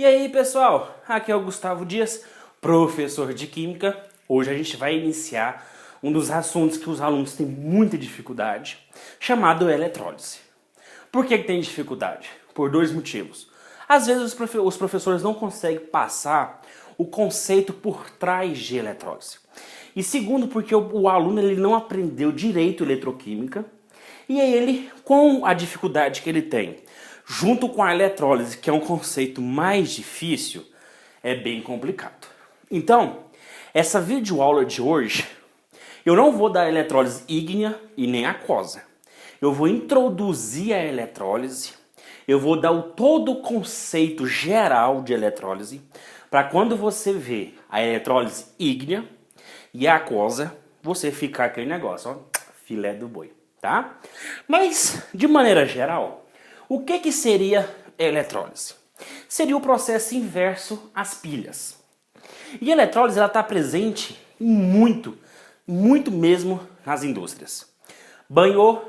aí, pessoal? Aqui é o Gustavo Dias, professor de Química. Hoje a gente vai iniciar um dos assuntos que os alunos têm muita dificuldade, chamado eletrólise. Por que tem dificuldade? Por dois motivos. Às vezes os professores não conseguem passar o conceito por trás de eletrólise. E segundo, porque o aluno ele não aprendeu direito eletroquímica, e aí ele, com a dificuldade que ele tem, junto com a eletrólise, que é um conceito mais difícil, é bem complicado. Então, essa videoaula de hoje, eu não vou dar eletrólise ígnea e nem aquosa. Eu vou introduzir a eletrólise, eu vou dar todo o conceito geral de eletrólise, para quando você vê a eletrólise ígnea e a aquosa, você ficar aquele negócio, ó, filé do boi, tá? Mas, de maneira geral, o que seria eletrólise? Seria o processo inverso às pilhas. E a eletrólise está presente em muito mesmo nas indústrias. Banho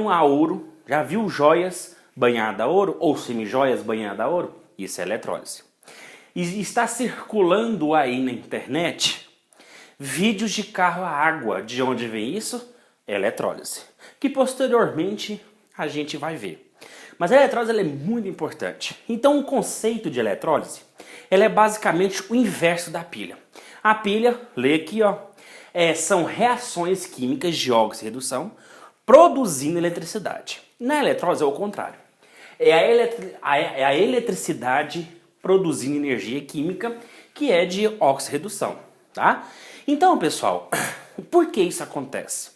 a ouro, já viu joias banhadas a ouro ou semijoias banhadas a ouro? Isso é eletrólise. E está circulando aí na internet vídeos de carro a água. De onde vem isso? Eletrólise. Que posteriormente a gente vai ver. Mas a eletrólise ela é muito importante. Então o conceito de eletrólise ela é basicamente o inverso da pilha. A pilha, lê aqui, ó, são reações químicas de oxirredução produzindo eletricidade. Na eletrólise é o contrário. É a eletricidade produzindo energia química, que é de oxirredução, tá? Então, pessoal, por que isso acontece?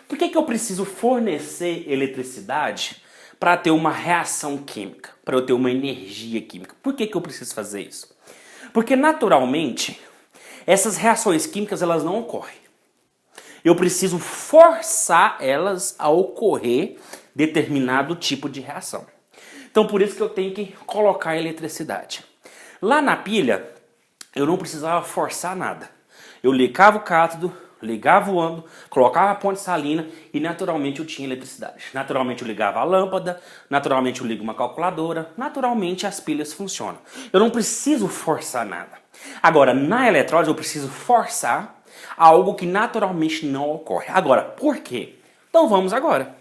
Por que eu preciso fornecer eletricidade para ter uma reação química, para eu ter uma energia química? Por que eu preciso fazer isso? Porque naturalmente essas reações químicas elas não ocorrem. Eu preciso forçar elas a ocorrer determinado tipo de reação. Então por isso que eu tenho que colocar eletricidade. Lá na pilha eu não precisava forçar nada. Eu ligava o cátodo, ligava o ânodo, colocava a ponte salina e naturalmente eu tinha eletricidade. Naturalmente eu ligava a lâmpada, naturalmente eu ligo uma calculadora, naturalmente as pilhas funcionam. Eu não preciso forçar nada. Agora, na eletrólise eu preciso forçar algo que naturalmente não ocorre. Agora, por quê? Então vamos agora.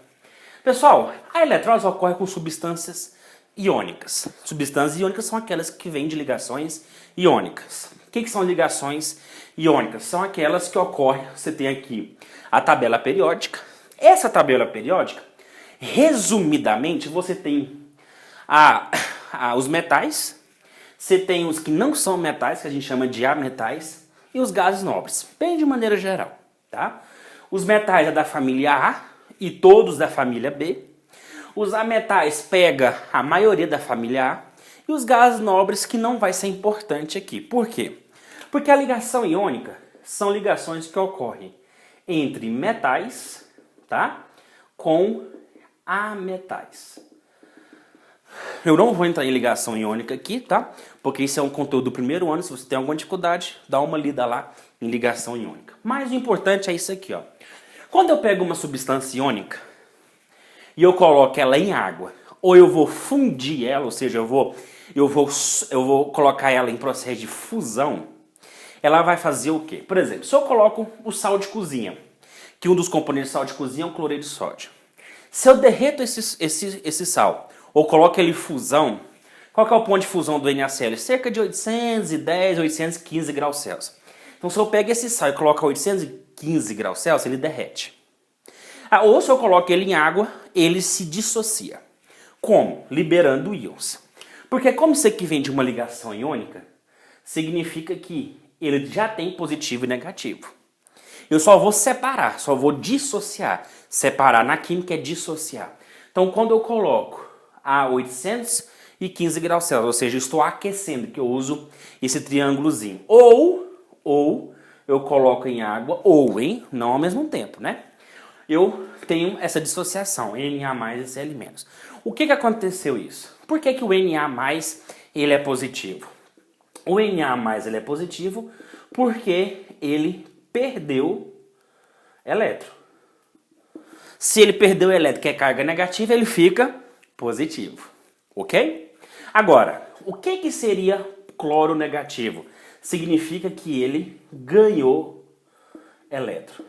Pessoal, a eletrólise ocorre com substâncias iônicas. Substâncias iônicas são aquelas que vêm de ligações iônicas. O que são ligações iônicas? São aquelas que ocorrem, você tem aqui a tabela periódica. Essa tabela periódica, resumidamente, você tem os metais, você tem os que não são metais, que a gente chama de ametais, e os gases nobres, bem de maneira geral, tá? Os metais é da família A e todos da família B. Os ametais pega a maioria da família A e os gases nobres que não vai ser importante aqui. Por quê? Porque a ligação iônica são ligações que ocorrem entre metais, tá? Com ametais. Eu não vou entrar em ligação iônica aqui, tá? Porque isso é um conteúdo do primeiro ano. Se você tem alguma dificuldade, dá uma lida lá em ligação iônica. Mas o importante é isso aqui, ó. Quando eu pego uma substância iônica e eu coloco ela em água, ou eu vou fundir ela, ou seja, eu vou colocar ela em processo de fusão, ela vai fazer o quê? Por exemplo, se eu coloco o sal de cozinha, que um dos componentes do sal de cozinha é o cloreto de sódio. Se eu derreto esse sal, ou coloco ele em fusão, qual que é o ponto de fusão do NaCl? Cerca de 810, 815 graus Celsius. Então se eu pego esse sal e coloco a 815 graus Celsius, ele derrete. Ou se eu coloco ele em água, ele se dissocia. Como? Liberando íons. Porque como isso aqui vem de uma ligação iônica, significa que ele já tem positivo e negativo. Eu só vou separar, só vou dissociar. Separar na química é dissociar. Então quando eu coloco a 815 graus Celsius, ou seja, eu estou aquecendo, que eu uso esse triângulozinho. Ou eu coloco em água, não ao mesmo tempo, né? Eu tenho essa dissociação, Na e Cl-. O que aconteceu isso? Por que o Na+, ele é positivo? O Na+, ele é positivo porque ele perdeu elétron. Se ele perdeu elétron, que é carga negativa, ele fica positivo, ok? Agora, o que seria cloro negativo? Significa que ele ganhou elétron.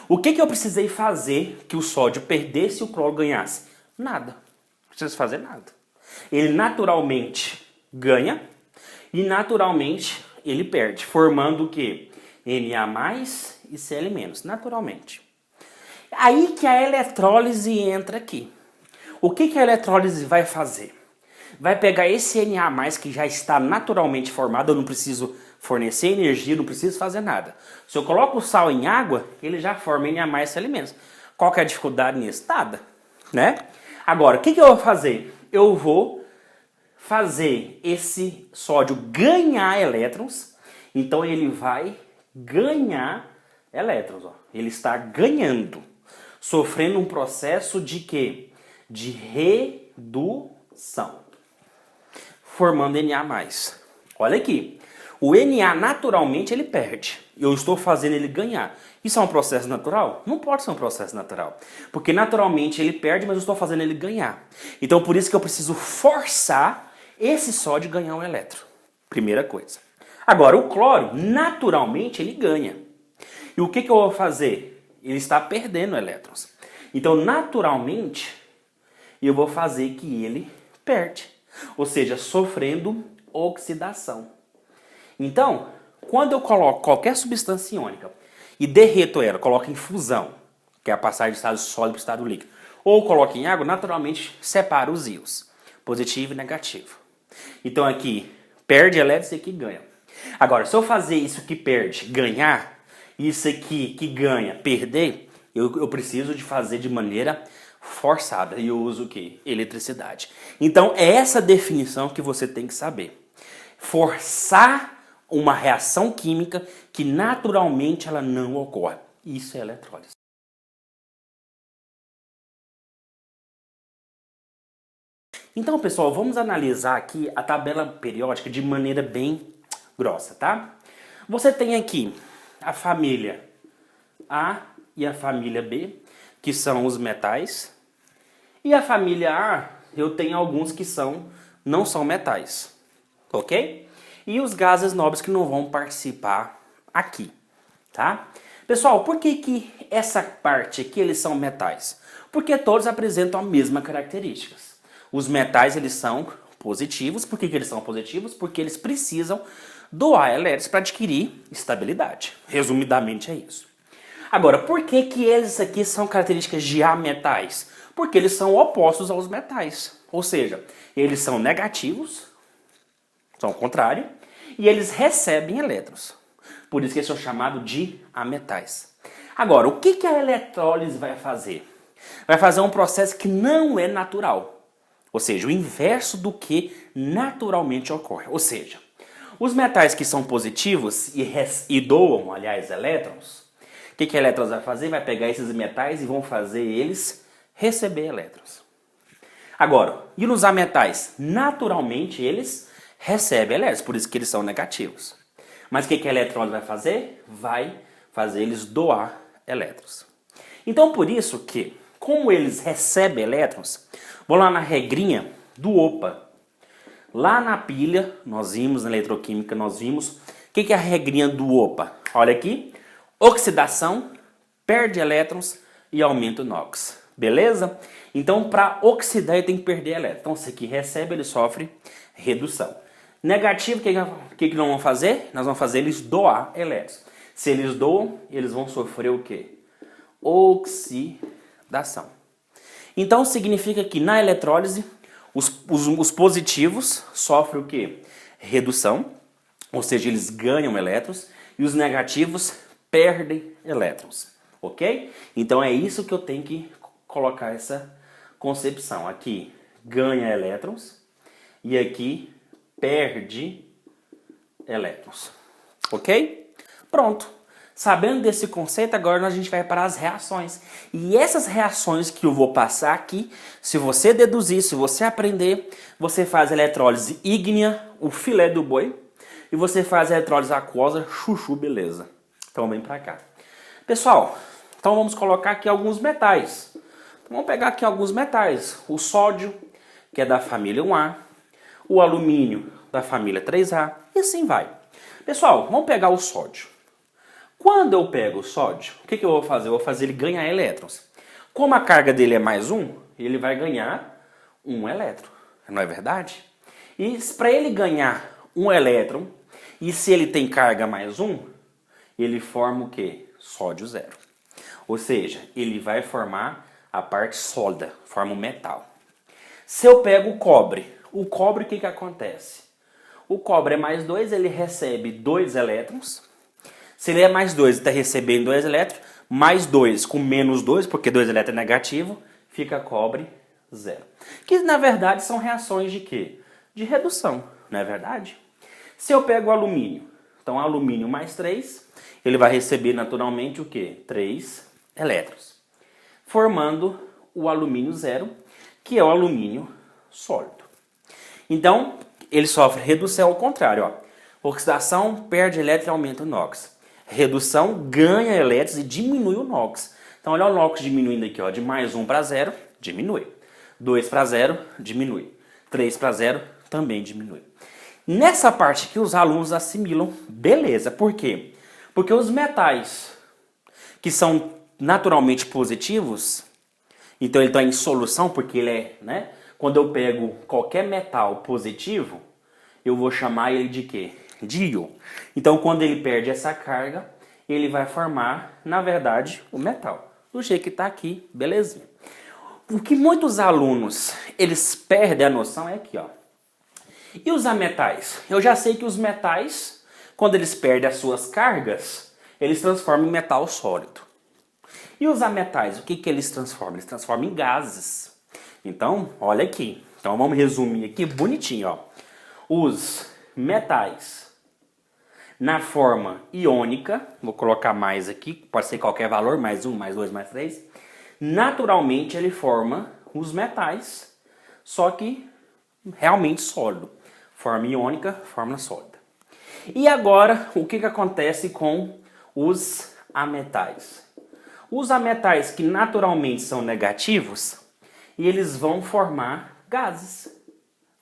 O que eu precisei fazer que o sódio perdesse e o cloro ganhasse? Nada. Não precisa fazer nada. Ele naturalmente ganha e naturalmente ele perde, formando o quê? Na e Cl-, naturalmente. Aí que a eletrólise entra aqui. O que a eletrólise vai fazer? Vai pegar esse Na+, que já está naturalmente formado, eu não preciso fornecer energia, não preciso fazer nada. Se eu coloco o sal em água, ele já forma Na+, Cl-. Qual que é a dificuldade nisso? Nada, né? Agora, o que eu vou fazer? Eu vou fazer esse sódio ganhar elétrons, então ele vai ganhar elétrons, ó. Ele está ganhando, sofrendo um processo de quê? De redução, formando Na+. Olha aqui, o Na naturalmente ele perde, eu estou fazendo ele ganhar. Isso é um processo natural? Não pode ser um processo natural, porque naturalmente ele perde, mas eu estou fazendo ele ganhar. Então por isso que eu preciso forçar esse sódio ganhar um elétron. Primeira coisa. Agora, o cloro, naturalmente, ele ganha. E o que eu vou fazer? Ele está perdendo elétrons. Então, naturalmente, eu vou fazer que ele perde. Ou seja, sofrendo oxidação. Então, quando eu coloco qualquer substância iônica e derreto ela, coloco em fusão, que é a passagem de estado sólido para o estado líquido, ou coloco em água, naturalmente separa os íons, positivo e negativo. Então aqui perde elétrons e aqui ganha. Agora, se eu fazer isso que perde ganhar, isso aqui que ganha perder, eu preciso de fazer de maneira forçada. E eu uso o quê? Eletricidade. Então é essa definição que você tem que saber. Forçar uma reação química que naturalmente ela não ocorre. Isso é eletrólise. Então, pessoal, vamos analisar aqui a tabela periódica de maneira bem grossa, tá? Você tem aqui a família A e a família B, que são os metais. E a família A, eu tenho alguns que não são metais, ok? E os gases nobres que não vão participar aqui, tá? Pessoal, por que essa parte aqui eles são metais? Porque todos apresentam a mesma características. Os metais, eles são positivos. Por que eles são positivos? Porque eles precisam doar elétrons para adquirir estabilidade. Resumidamente é isso. Agora, por que eles aqui são características de ametais? Porque eles são opostos aos metais. Ou seja, eles são negativos, são o contrário, e eles recebem elétrons. Por isso que eles são chamados de ametais. Agora, o que a eletrólise vai fazer? Vai fazer um processo que não é natural. Ou seja, o inverso do que naturalmente ocorre. Ou seja, os metais que são positivos e doam, aliás, elétrons, o que a eletrólise vai fazer? Vai pegar esses metais e vão fazer eles receber elétrons. Agora, e nos ametais? Naturalmente, eles recebem elétrons, por isso que eles são negativos. Mas o que a eletrólise vai fazer? Vai fazer eles doar elétrons. Então, por isso que, como eles recebem elétrons, vou lá na regrinha do OPA. Lá na pilha, nós vimos, na eletroquímica, nós vimos o que é a regrinha do OPA. Olha aqui, oxidação, perde elétrons e aumenta o NOx. Beleza? Então, para oxidar, ele tem que perder elétrons. Então, se aqui recebe, ele sofre redução. Negativo, o que nós vamos fazer? Nós vamos fazer eles doar elétrons. Se eles doam, eles vão sofrer o quê? Oxidação. Então, significa que na eletrólise, os positivos sofrem o quê? Redução, ou seja, eles ganham elétrons, e os negativos perdem elétrons, ok? Então, é isso que eu tenho que colocar essa concepção. Aqui ganha elétrons e aqui perde elétrons, ok? Pronto. Sabendo desse conceito, agora a gente vai para as reações. E essas reações que eu vou passar aqui, se você deduzir, se você aprender, você faz a eletrólise ígnea, o filé do boi, e você faz a eletrólise aquosa, chuchu, beleza. Então vem para cá. Pessoal, então vamos colocar aqui alguns metais. Vamos pegar aqui alguns metais. O sódio, que é da família 1A. o alumínio da família 3A e assim vai. Pessoal, vamos pegar o sódio. Quando eu pego o sódio, o que eu vou fazer? Eu vou fazer ele ganhar elétrons. Como a carga dele é mais 1, ele vai ganhar 1 elétron. Não é verdade? E para ele ganhar 1 elétron, e se ele tem carga mais 1, ele forma o quê? Sódio 0. Ou seja, ele vai formar a parte sólida, forma o metal. Se eu pego o cobre o que acontece? O cobre é mais 2, ele recebe 2 elétrons. Se ele é mais 2 e está recebendo 2 elétrons, mais 2 com menos 2, porque 2 elétrons é negativo, fica cobre 0. Que na verdade são reações de quê? De redução, não é verdade? Se eu pego o alumínio, então alumínio mais 3, ele vai receber naturalmente o quê? 3 elétrons. Formando o alumínio 0, que é o alumínio sólido. Então, ele sofre redução ao contrário. Ó. Oxidação perde elétron e aumenta o NOx. Redução ganha elétrons e diminui o NOx. Então, olha o NOx diminuindo aqui, ó, de mais 1 para 0, diminui. 2 para 0, diminui. 3 para 0, também diminui. Nessa parte aqui, os alunos assimilam, beleza. Por quê? Porque os metais que são naturalmente positivos, então ele está em solução, porque ele é, né? Quando eu pego qualquer metal positivo, eu vou chamar ele de quê? De íon. Então, quando ele perde essa carga, ele vai formar, na verdade, o metal. Do jeito que está aqui, belezinha. O que muitos alunos, eles perdem a noção é aqui, ó. E os ametais? Eu já sei que os metais, quando eles perdem as suas cargas, eles transformam em metal sólido. E os ametais, o que eles transformam? Eles transformam em gases. Então, olha aqui. Então, vamos resumir aqui bonitinho, ó. Os metais na forma iônica, vou colocar mais aqui, pode ser qualquer valor, mais 1, mais 2, mais 3. Naturalmente, ele forma os metais, só que realmente sólido. Forma iônica, forma sólida. E agora, o que acontece com os ametais? Os ametais que naturalmente são negativos, e eles vão formar gases,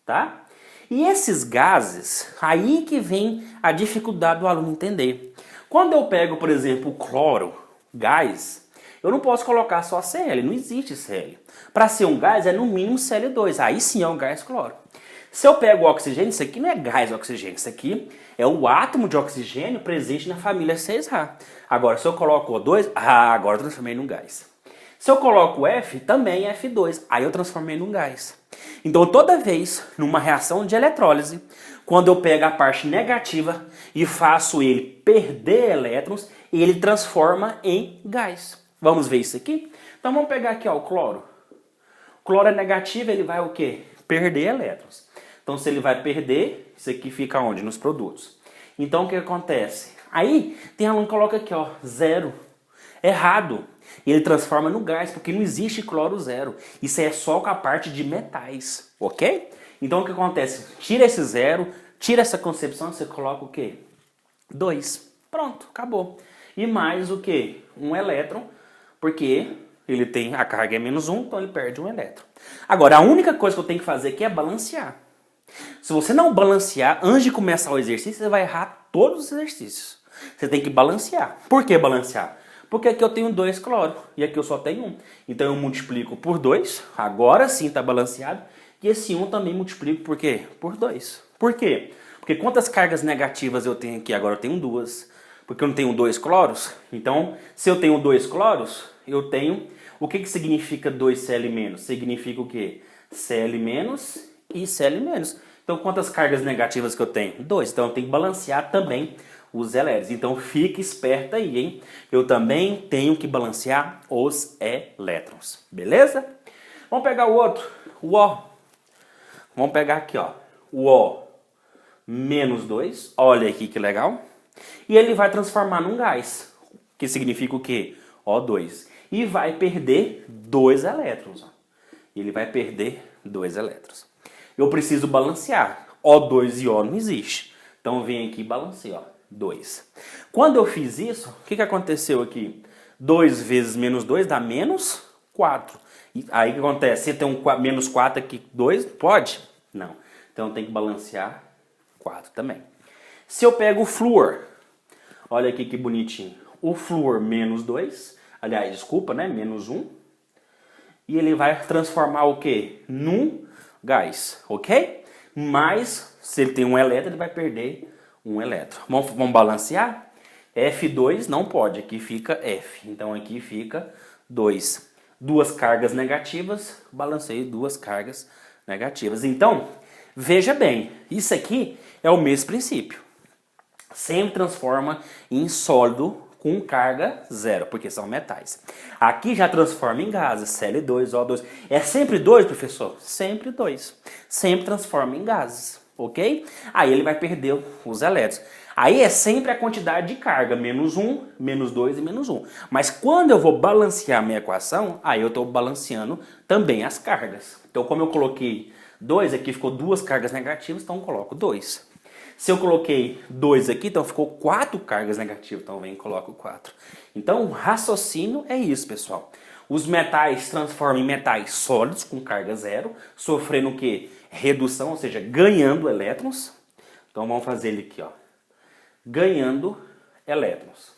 tá? E esses gases, aí que vem a dificuldade do aluno entender. Quando eu pego, por exemplo, o cloro, gás, eu não posso colocar só Cl, não existe Cl. Para ser um gás é no mínimo Cl2, aí sim é um gás cloro. Se eu pego o oxigênio, isso aqui não é gás oxigênio, isso aqui é o átomo de oxigênio presente na família 6A. Agora, se eu coloco O2, agora eu transformei num gás. Se eu coloco F, também é F2. Aí eu transformei num gás. Então, toda vez, numa reação de eletrólise, quando eu pego a parte negativa e faço ele perder elétrons, ele transforma em gás. Vamos ver isso aqui? Então, vamos pegar aqui ó, o cloro. O cloro é negativo, ele vai o quê? Perder elétrons. Então, se ele vai perder, isso aqui fica onde? Nos produtos. Então, o que acontece? Aí, tem aluno que coloca aqui, ó, 0. Errado. E ele transforma no gás, porque não existe cloro 0. Isso é só com a parte de metais, ok? Então o que acontece? Tira esse 0, tira essa concepção, você coloca o quê? 2. Pronto, acabou. E mais o quê? 1 elétron, porque ele tem a carga é menos 1, então ele perde 1 elétron. Agora, a única coisa que eu tenho que fazer aqui é balancear. Se você não balancear, antes de começar o exercício, você vai errar todos os exercícios. Você tem que balancear. Por que balancear? Porque aqui eu tenho 2 cloro e aqui eu só tenho 1. Então eu multiplico por 2, agora sim está balanceado. E esse 1 também multiplico por quê? Por 2. Por quê? Porque quantas cargas negativas eu tenho aqui? Agora eu tenho 2. Porque eu não tenho 2 cloros. Então, se eu tenho 2 cloros, eu tenho... O que significa 2Cl-? Significa o quê? Cl- e Cl-. Então, quantas cargas negativas que eu tenho? 2. Então, eu tenho que balancear também os elétrons. Então, fique esperto aí, hein? Eu também tenho que balancear os elétrons. Beleza? Vamos pegar o outro. O O. Vamos pegar aqui, ó. O O menos 2. Olha aqui que legal. E ele vai transformar num gás. Que significa o quê? O2. E vai perder 2 elétrons. Ó. Ele vai perder 2 elétrons. Eu preciso balancear. O2 e O não existe. Então, vem aqui e balanceia, ó. 2. Quando eu fiz isso, o que aconteceu aqui? 2 vezes menos 2 dá menos 4. E aí o que acontece? Você tem um menos 4 aqui, 2? Pode? Não. Então tem que balancear 4 também. Se eu pego o flúor, olha aqui que bonitinho. O flúor menos 2, aliás, desculpa, né? Menos 1. E ele vai transformar o quê? Num gás, ok? Mas, se ele tem um elétron, ele vai perder um elétron. Vamos balancear? F2 não pode, aqui fica F. Então aqui fica 2. Duas cargas negativas, balancei duas cargas negativas. Então, veja bem, isso aqui é o mesmo princípio. Sempre transforma em sólido com carga zero, porque são metais. Aqui já transforma em gases, Cl2, O2. É sempre 2, professor? Sempre 2. Sempre transforma em gases, ok? Aí ele vai perder os elétrons. Aí é sempre a quantidade de carga, menos 1, menos 2 e menos 1. Mas quando eu vou balancear a minha equação, aí eu estou balanceando também as cargas. Então como eu coloquei 2, aqui ficou duas cargas negativas, então eu coloco 2. Se eu coloquei 2 aqui, então ficou 4 cargas negativas, então vem e coloco 4. Então o raciocínio é isso, pessoal. Os metais transformam em metais sólidos com carga zero, sofrendo o quê? Redução, ou seja, ganhando elétrons. Então vamos fazer ele aqui, ó. Ganhando elétrons.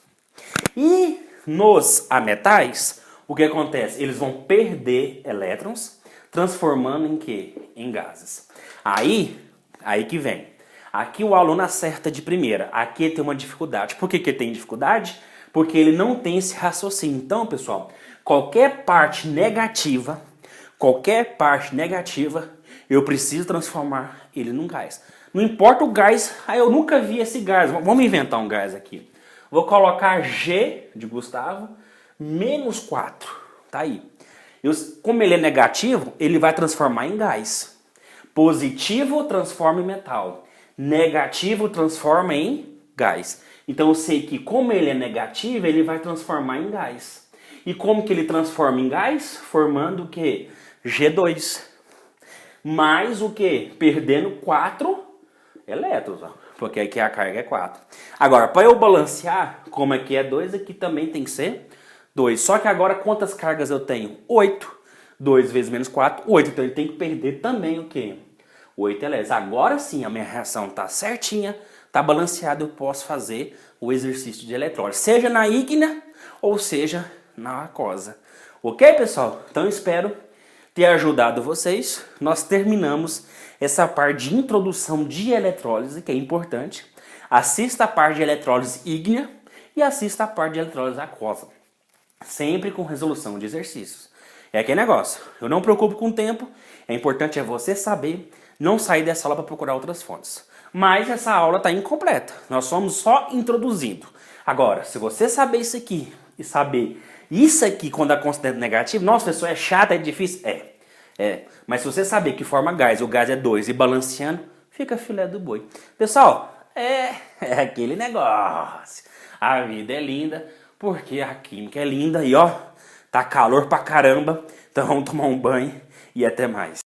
E nos ametais, o que acontece? Eles vão perder elétrons, transformando em quê? Em gases. Aí que vem. Aqui o aluno acerta de primeira, aqui tem uma dificuldade. Por que que tem dificuldade? Porque ele não tem esse raciocínio. Então, pessoal, qualquer parte negativa, eu preciso transformar ele num gás. Não importa o gás, eu nunca vi esse gás. Vamos inventar um gás aqui. Vou colocar G de Gustavo, menos 4. Tá aí. Como ele é negativo, ele vai transformar em gás. Positivo transforma em metal. Negativo transforma em gás. Então eu sei que como ele é negativo, ele vai transformar em gás. E como que ele transforma em gás? Formando o quê? G2. Mais o quê? Perdendo 4 elétrons, ó, porque aqui a carga é 4. Agora, para eu balancear, como aqui é 2, aqui também tem que ser 2. Só que agora quantas cargas eu tenho? 8. 2 vezes menos 4, 8. Então ele tem que perder também o quê? 8 elétrons. Agora sim, a minha reação está certinha, está balanceada, eu posso fazer o exercício de eletrólise, seja na ígnea ou seja na aquosa. Ok, pessoal? Então espero ter ajudado vocês. Nós terminamos essa parte de introdução de eletrólise, que é importante. Assista a parte de eletrólise ígnea e assista a parte de eletrólise aquosa. Sempre com resolução de exercícios. É aquele negócio, eu não me preocupo com o tempo, é importante você saber, não sair dessa aula para procurar outras fontes. Mas essa aula está incompleta, nós somos só introduzindo. Agora, se você saber isso aqui e saber isso aqui quando é considerado negativo, nossa, pessoal, é chato, é difícil? Mas se você saber que forma gás, o gás é 2 e balanceando, fica filé do boi. Pessoal, é aquele negócio. A vida é linda porque a química é linda e ó, tá calor pra caramba. Então vamos tomar um banho e até mais.